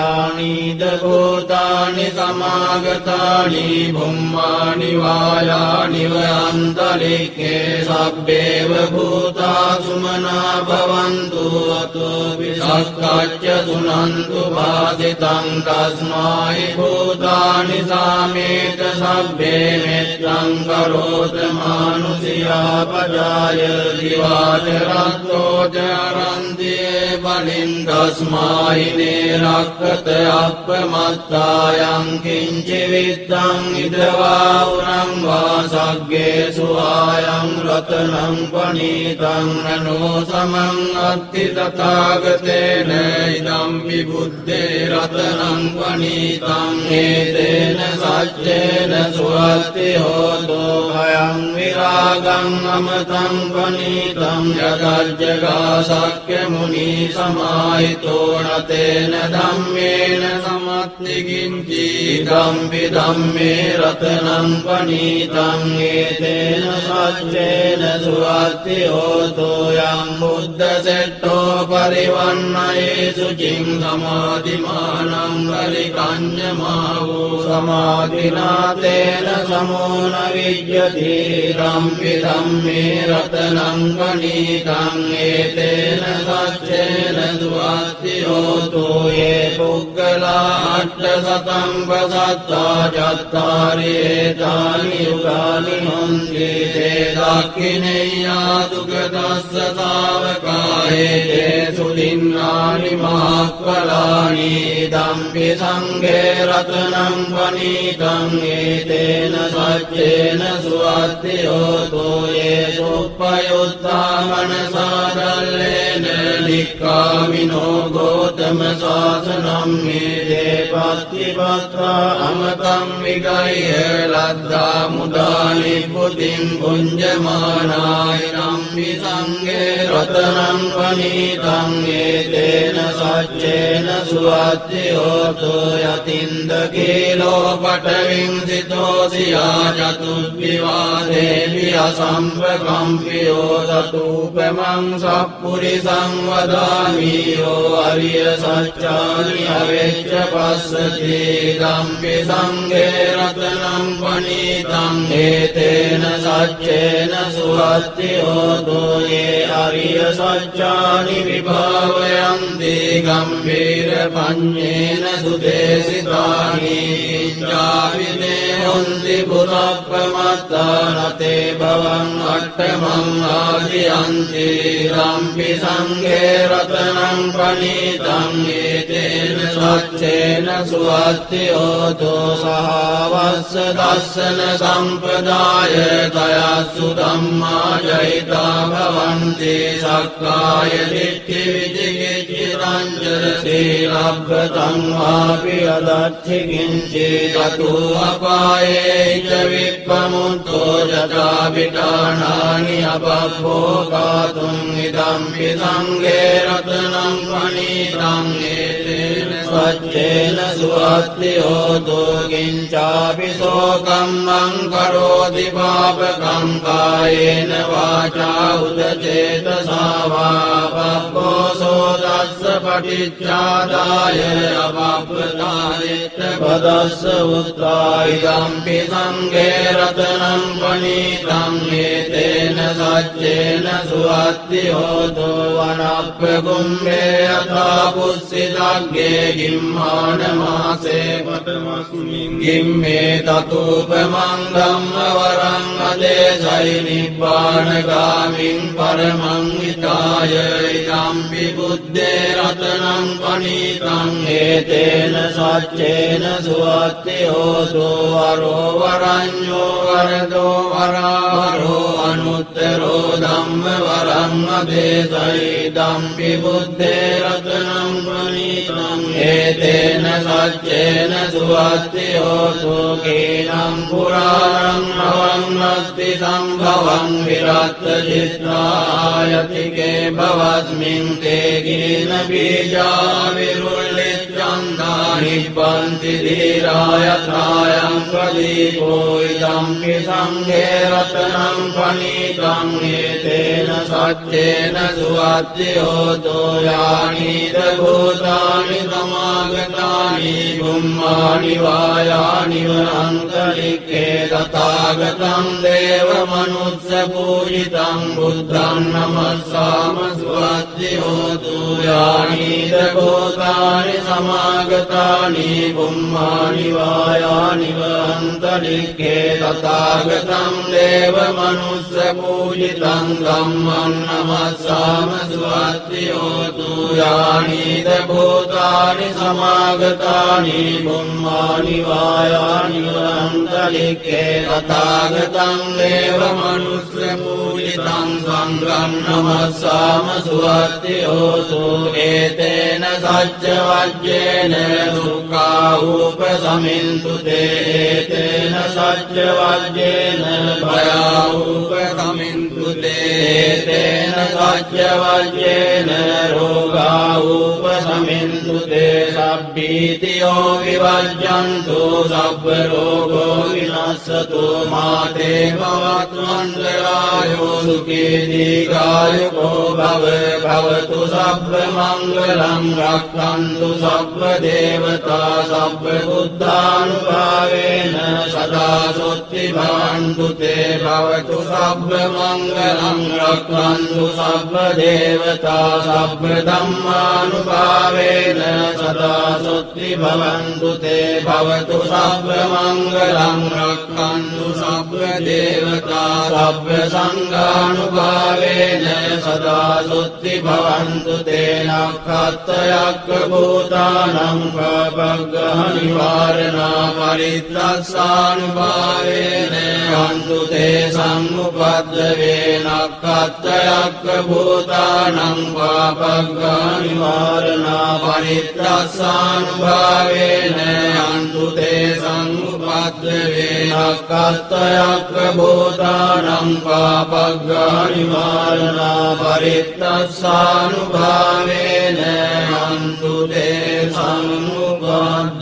ානිද භූතානි සමාගතානි බුම්මානි වායානි වයන්තරික්කේ සබ්බේව භූතා සුමනා භවන්තු අතෝ විසක්කච්ච සුනන්තු භාසිතං තස්මායි භූතානි සාමේත සබ්බේ මෙත්තං කරෝත මානුසියා පජාය දිවාච රත්තෝච අරන්තියේ බලින් තස්මායි නේරක්ක අප්පමත්තායං කිංචි විත්තං ඉදවා උරං වාසග්ගේ සුආයං රතනං පනීතං නනෝ සමං අත්ති තථාගතේන ඉදම් විබුද්ධේ රතනං පනීතං හේතේන සච්චේන සුවත්ති හෝතෝ අයං විරාගං අමතං පනීතං යදජ්ජගා සක්්‍ය මුනි සමාහිතෝ නතේන ධම්මේන සමත්තිකින්චි ධම්පි ධම්මේ රතනං පනීතං ඒතේන සච්චේන සුවත්ති හෝතෝ යං බුද්ධ සෙට්ඨෝ පරිවන්නයේ සුචින් සමාධිමානං පරිකඤ්ඤමාවෝ සමාධිනාතේන සමෝන විජ්ජති ධම්පි ධම්මේ රතනං පනීතං ඒතේන සච්චේන සුවත්ති හෝතෝ යේ පුග්ගලා අට්ඨ සතං පසත්තා චත්තාරි ඒතානි යුගානි හොන්ති තේ දක්ඛිනේයා දුගදස්ස ශාවකායේ තේ සුදින්නානි මහක්ඛලානි ධම්පි සංඝේ රතනං පනීතං ඒතේන සච්චේන සුවත්ති හෝතෝ යේ සුප්පයුත්තා මනසාදල්ලේන නික්ඛාමිනෝ ගෝතම ශාසනම් මේ පත්තිපත්තා අමතං විගය්‍ය ලද්දා මුදානි පුතින් පුඤ්ජමානාය නම්මි සංඝේ රතනං පනීතං ඒතේන සච්චේන සුවත්ති හෝතෝ යතින්ද කීලෝ පඨවින් සිතෝසියා චතුබ්බිවාදේවි අසම්පකම්පියෝ සතූපමං සප්පුරිසං වදාමි යෝ අරිය සච්චානි අවෙච්ච පස්සති ධම්පි සංඝේ රතනං පනීතං ඒතේන සච්චේන සුවත්ති හෝතෝ යේ අරිය සච්චානි විභාවයන්ති ගම්භීර පඤ්ඤේන සුදේසිතානි ඉච්ඡාවිනේ හොන්ති පුරප්පමත්තානතේ භවං අට්ඨමං ආදියන්ති ධම්පි සංඝේ රතනං පනීතං ඒතේන සච්චේන සුවත්ති හෝතෝ සහවස්ස දස්සන සම්පදාය තයස්සු ධම්මා ජහිතා භවන්ති සක්කාය දිට්ඨි විචිකිච්ඡිතං සීලබ්බතං වාපි අදච්චි කිංචි තතු අපායේ ච විප්පමුත්තෝ යතා විඨානානි අපප්පෝකාතුං ඉදම්පි සංඝේ රතනං පනීතං ඒතේන සච්චේන සුවත්ති හෝතෝ කිංචාපි සෝකම්මං කරෝති පාපකං කායේන වාචා උදචේතසා වා පප්පෝසෝ දස්ස පටිච්චාදාය අපප්පදානෙත්ත පදස්ස උත්තා ඉදම්පි සංඝේ රතනං පනීතං ඒතේන සච්චේන සුවත්ති හෝතු වනප්පකුම්භේ යථා පුස්සිතග්ගේ ගිම්මාන මාසේ පඨමස්මින් ගිම්මේ තතූපමං ධම්ම වරං අදේසයි නිබ්බානගාමින් පරමං විතාය ඉදම්පි බුද්දේ රතනං පනීතං හේතේන සච්චේන සුවත්ති හෝතු වරෝ වරඤ්ඤෝ වරදෝ වරාවරෝ අනුත්තරෝ ධම්ම වරං අදේසයි ඉදම්පි බුද්දේ රතනං පනීතං හේතේන සච්චේන සුවත්ති හෝතු කීනම් පුරාණං අවන්නස්ති සම්භවං විරත්ත චිත්තායතිකේ භවස්මින් තේ ගින බීජා විරුල්ලිච්ඡන්දා නිබ්බන්ති ධීරායථායං ප්‍රදීපෝ ඉදම්පි සංඝේ රතනං පනීතං හේතේන සච්චේන සුවත්ති හෝතු යානිද භූතානි සමාගතානි බුම්මානි වායානි වනන්තරික්ඛේ තථාගතං දේව මනුස්ස පූජිතං බුද්ධං නමස්සාම සුවත්ති හෝතු යානිද භූතානි සමාගතානි බුම්මානි වායානි වනන්තරික්ඛේ තථාගතං දේව මනුස්ස පූජිතං ධම්මං නමස්සාම සුවත්ති හෝතු යානිද භූතානි සමාගතානි බුම්මානි වායානි වනන්තරික්ඛේ තථාගතං දේව මනුස්ස පූජිතං සංඝං නමස්සාම සුවත්ති හෝතු ඒතේන සච්ච වජ්ජේන දුක්ඛා උපසමින්තු තේතේන සච්ච වජ්ජේන භයා උපසමින්තු තේතේන සච්ච වජ්ජේන රෝගා උපසමින්තු තේ සබ්බීතියෝ විවජ්ජන්තු සබ්බ රෝගෝ විනස්සතු මාතේ භවත්වන්තරායෝ සුඛී දීඝායුකෝ භව භවතු සබ්බ මංගලං රක්ඛන්තු සබ්බ දේවතා සබ්බ බුද්ධානුභාවේන සදා සොත්ති භවන්තු තේ භවතු සබ්බ මංගලං රක්ඛන්තු සබ්බ දේවතා සබ්බ ධම්මානුභාවේන සදා සොත්ති භවන්තු තේ භවතු සබ්බ මංගලං රක්ඛන්තු සබ්බ දේවතා සබ්බ සංඝානුභාවේන සදා සොත්ති භවන්තු තේ නක්ඛත්තයක්ඛ භූතානං පබග්ගහ නිවාරණා පරිත්තස්සානුභාවේන අන්තු තේ සම්මුපද්දවේ නක්ඛත්තයක්ඛ භූතානං පබග්ගහ නිවාරණා පරිත්තස්සානුභාවේන අන්තු තේ සම්මුපද්දවේ නක්ඛත්තයක්ඛ භූතානං පබග්ගහ නිවාරණා පරිත්තස්සානුභාවේන අන්තු තේ සම්මුපද්දවේ